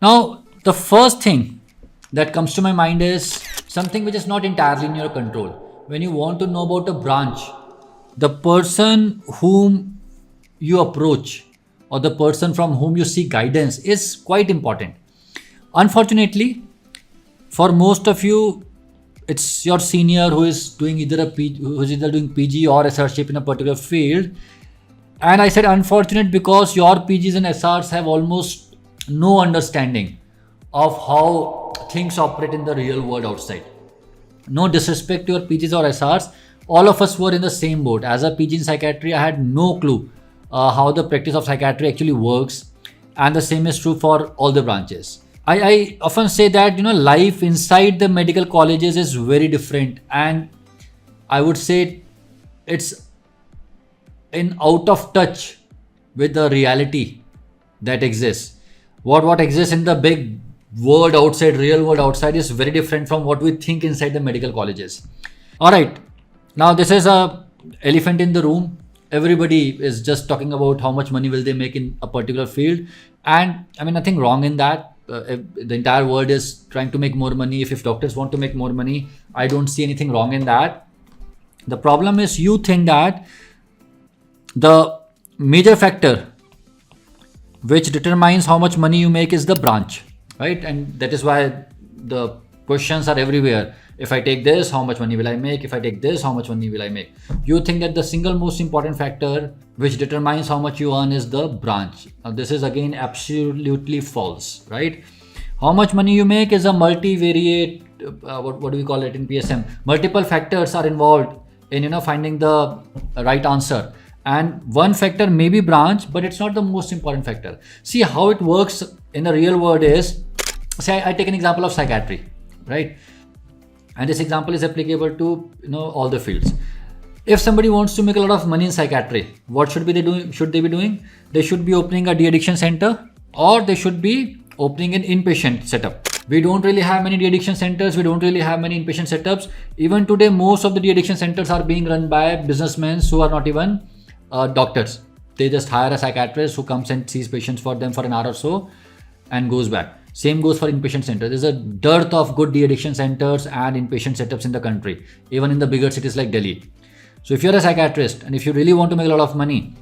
Now, the first thing that comes to my mind is something which is not entirely in your control. When you want to know about a branch, the person whom you approach or the person from whom you seek guidance is quite important. Unfortunately, for most of you, it's your senior who is doing either doing PG or SRship in a particular field. And I said unfortunate because your PGs and SRs have almost no understanding of how things operate in the real world outside. No disrespect to your PGs or SRs, all of us were in the same boat. As a PG in psychiatry, I had no clue how the practice of psychiatry actually works, and the same is true for all the branches. I often say that life inside the medical colleges is very different, and I would say it's in out of touch with the reality that exists. What exists in the big world outside, real world outside, is very different from what we think inside the medical colleges. All right, now this is a elephant in the room. Everybody is just talking about how much money will they make in a particular field, and I mean nothing wrong in that. The entire world is trying to make more money. If doctors want to make more money, I don't see anything wrong in that. The problem is you think that the major factor which determines how much money you make is the branch, right? And that is why the questions are everywhere. If I take this, how much money will I make? If I take this, how much money will I make? You think that the single most important factor which determines how much you earn is the branch. Now this is again absolutely false, right? How much money you make is a multivariate, what do we call it in PSM? Multiple factors are involved in finding the right answer. And one factor may be branch, but it's not the most important factor. See how it works in the real world is, say I take an example of psychiatry, right? And this example is applicable to all the fields. If somebody wants to make a lot of money in psychiatry, what should they be doing? They should be opening a de-addiction center, or they should be opening an inpatient setup. We don't really have many de-addiction centers. We don't really have many inpatient setups. Even today, most of the de-addiction centers are being run by businessmen who are not even doctors. They just hire a psychiatrist who comes and sees patients for them for an hour or so and goes back. Same goes for inpatient centers. There's a dearth of good de-addiction centers and inpatient setups in the country, even in the bigger cities like Delhi. So if you're a psychiatrist and if you really want to make a lot of money,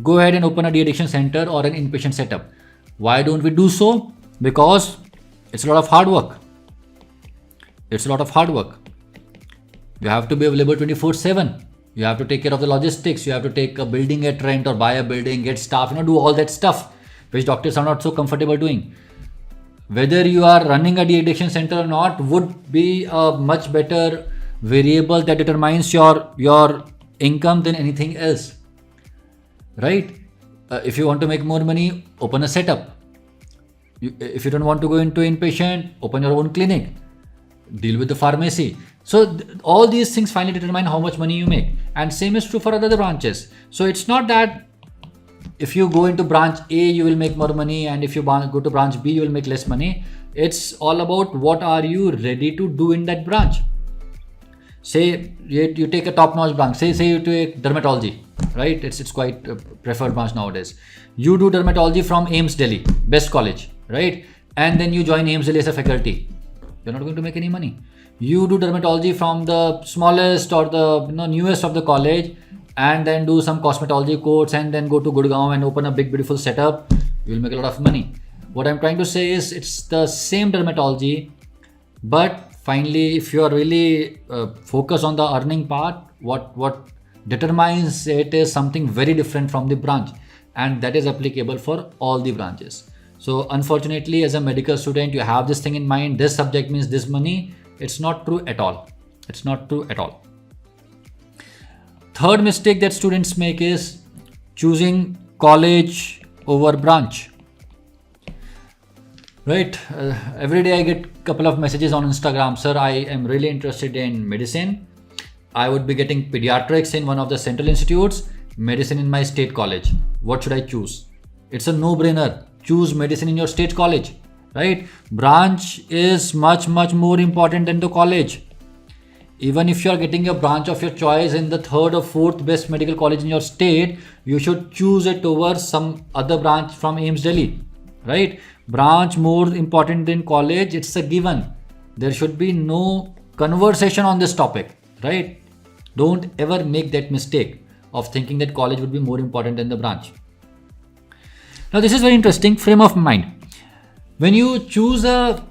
go ahead and open a de-addiction center or an inpatient setup. Why don't we do so? Because it's a lot of hard work. It's a lot of hard work. You have to be available 24/7. You have to take care of the logistics. You have to take a building at rent or buy a building, get staff, do all that stuff, which doctors are not so comfortable doing. Whether you are running a de-addiction center or not would be a much better variable that determines your income than anything else, right? If you want to make more money, open a setup. If you don't want to go into inpatient, open your own clinic, deal with the pharmacy. So all these things finally determine how much money you make, and same is true for other branches. So it's not that if you go into branch A, you will make more money, and if you go to branch B, you will make less money. It's all about what are you ready to do in that branch. Say you take a top-notch branch. Say you take dermatology, right? It's quite a preferred branch nowadays. You do dermatology from AIIMS Delhi, best college, right? And then you join AIIMS Delhi as a faculty. You're not going to make any money. You do dermatology from the smallest or the newest of the college, and then do some cosmetology course, and then go to Gurgaon and open a big beautiful setup. You will make a lot of money. What I'm trying to say is it's the same dermatology, but finally if you are really focused on the earning part, what determines it is something very different from the branch, and that is applicable for all the branches. So unfortunately, as a medical student, you have this thing in mind, this subject means this money. It's not true at all. It's not true at all. Third mistake that students make is choosing college over branch. Right? Every day I get a couple of messages on Instagram. Sir, I am really interested in medicine. I would be getting pediatrics in one of the central institutes, medicine in my state college. What should I choose? It's a no-brainer. Choose medicine in your state college, right? Branch is much more important than the college. Even if you are getting a branch of your choice in the third or fourth best medical college in your state, you should choose it over some other branch from AIIMS Delhi, right? Branch more important than college, it's a given. There should be no conversation on this topic, right? Don't ever make that mistake of thinking that college would be more important than the branch. Now this is very interesting frame of mind. When you choose a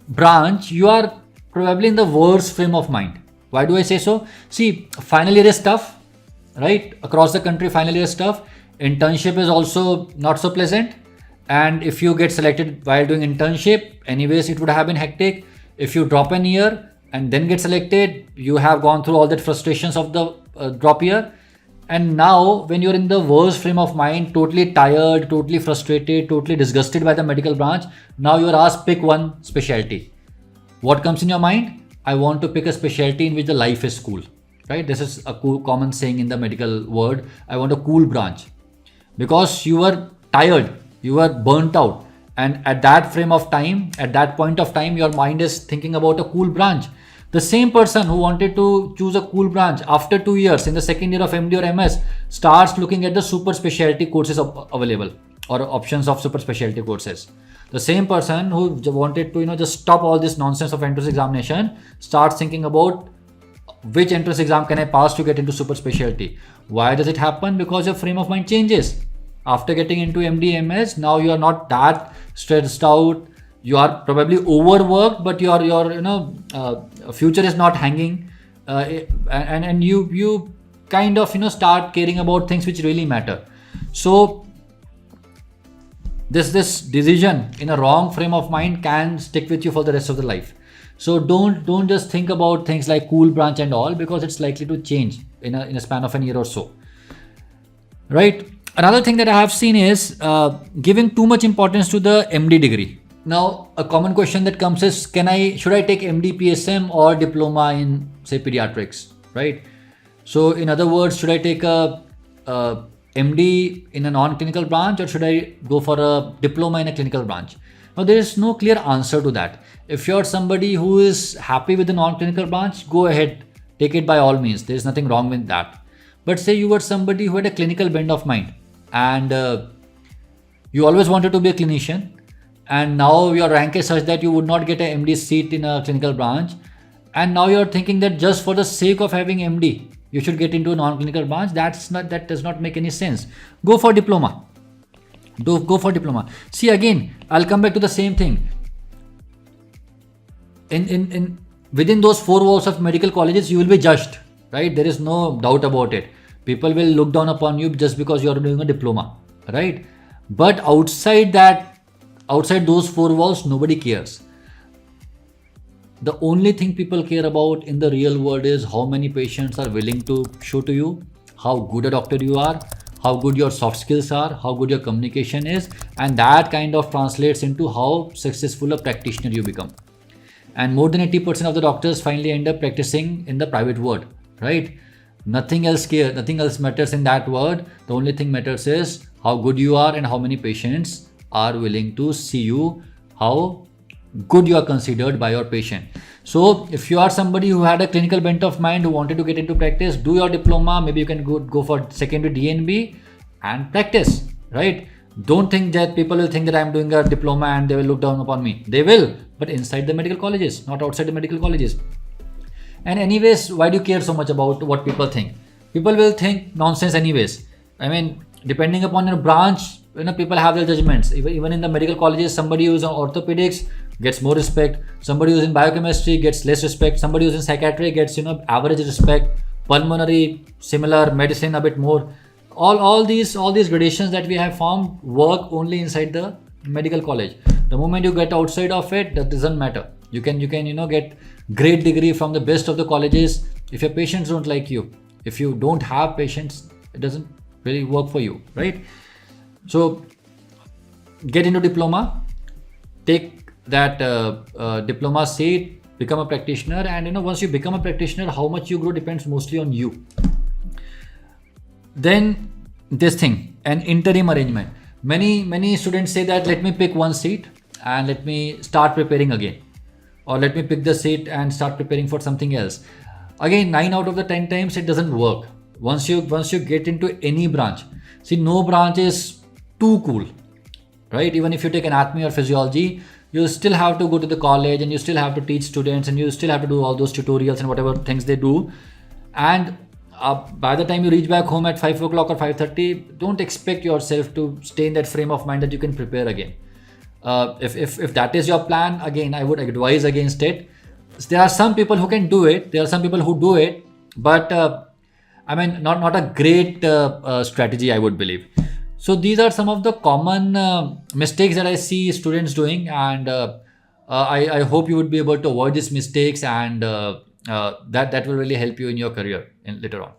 branch, you are probably in the worst frame of mind. Why do I say so? See, final year is tough, right? Across the country, final year is tough. Internship is also not so pleasant. And if you get selected while doing internship, anyways, it would have been hectic. If you drop an year and then get selected, you have gone through all that frustrations of the drop year. And now when you're in the worst frame of mind, totally tired, totally frustrated, totally disgusted by the medical branch, now you're asked pick one specialty. What comes in your mind? I want to pick a specialty in which the life is cool, right? This is a cool, common saying in the medical world. I want a cool branch because you were tired, you were burnt out. And at that frame of time, at that point of time, your mind is thinking about a cool branch. The same person who wanted to choose a cool branch after 2 years in the second year of MD or MS starts looking at the super specialty courses available or options of super specialty courses. The same person who wanted to just stop all this nonsense of entrance examination starts thinking about which entrance exam can I pass to get into super specialty. Why does it happen? Because your frame of mind changes. After getting into MD, MS, now you are not that stressed out. You are probably overworked, but your future is not hanging, and you kind of start caring about things which really matter. So this decision in a wrong frame of mind can stick with you for the rest of the life. So don't just think about things like cool branch and all, because it's likely to change in a span of an year or so, right? Another thing that I have seen is giving too much importance to the MD degree. Now, a common question that comes is, should I take MD PSM or diploma in, say, pediatrics, right? So, in other words, should I take a MD in a non-clinical branch, or should I go for a diploma in a clinical branch? Now, there is no clear answer to that. If you're somebody who is happy with the non-clinical branch, go ahead, take it by all means. There is nothing wrong with that. But say you were somebody who had a clinical bent of mind and you always wanted to be a clinician, and now your rank is such that you would not get an MD seat in a clinical branch, and now you're thinking that just for the sake of having MD, you should get into a non-clinical branch. That does not make any sense. Go for diploma. Go for diploma. See, again, I'll come back to the same thing. In within those four walls of medical colleges, you will be judged, right? There is no doubt about it. People will look down upon you just because you are doing a diploma, right? But outside those four walls, nobody cares. The only thing people care about in the real world is how many patients are willing to show to you, how good a doctor you are, how good your soft skills are, how good your communication is, and that kind of translates into how successful a practitioner you become. And more than 80% of the doctors finally end up practicing in the private world, right? Nothing else matters in that world. The only thing matters is how good you are and how many patients are willing to see you, how good you are considered by your patient. So if you are somebody who had a clinical bent of mind, who wanted to get into practice, do your diploma. Maybe you can go for secondary DNB and practice, right? Don't think that people will think that I'm doing a diploma and they will look down upon me. They will, but inside the medical colleges, not outside the medical colleges. And anyways, why do you care so much about what people think? People will think nonsense anyways. I mean, depending upon your branch, people have their judgments. Even in the medical colleges, somebody who's in orthopedics gets more respect. Somebody who's in biochemistry gets less respect. Somebody who's in psychiatry gets, average respect. Pulmonary, similar. Medicine, a bit more. All these gradations that we have formed work only inside the medical college. The moment you get outside of it, that doesn't matter. You can get great degree from the best of the colleges. If your patients don't like you, if you don't have patients, it doesn't really work for you, right? So get into diploma, take that diploma seat, become a practitioner, and once you become a practitioner, how much you grow depends mostly on you. Then this thing, an interim arrangement. Many students say that let me pick one seat and let me start preparing again, or let me pick the seat and start preparing for something else. Again, 9 out of the 10 times it doesn't work. Once you get into any branch, see, no branch is too cool. right? Even if you take anatomy or physiology, you still have to go to the college and you still have to teach students and you still have to do all those tutorials and whatever things they do. And by the time you reach back home at 5 o'clock or 5:30, don't expect yourself to stay in that frame of mind that you can prepare again. If that is your plan, again, I would advise against it. There are some people who can do it. There are some people who do it, but I mean, not a great strategy, I would believe. So these are some of the common mistakes that I see students doing, and I hope you would be able to avoid these mistakes, and that will really help you in your career later on.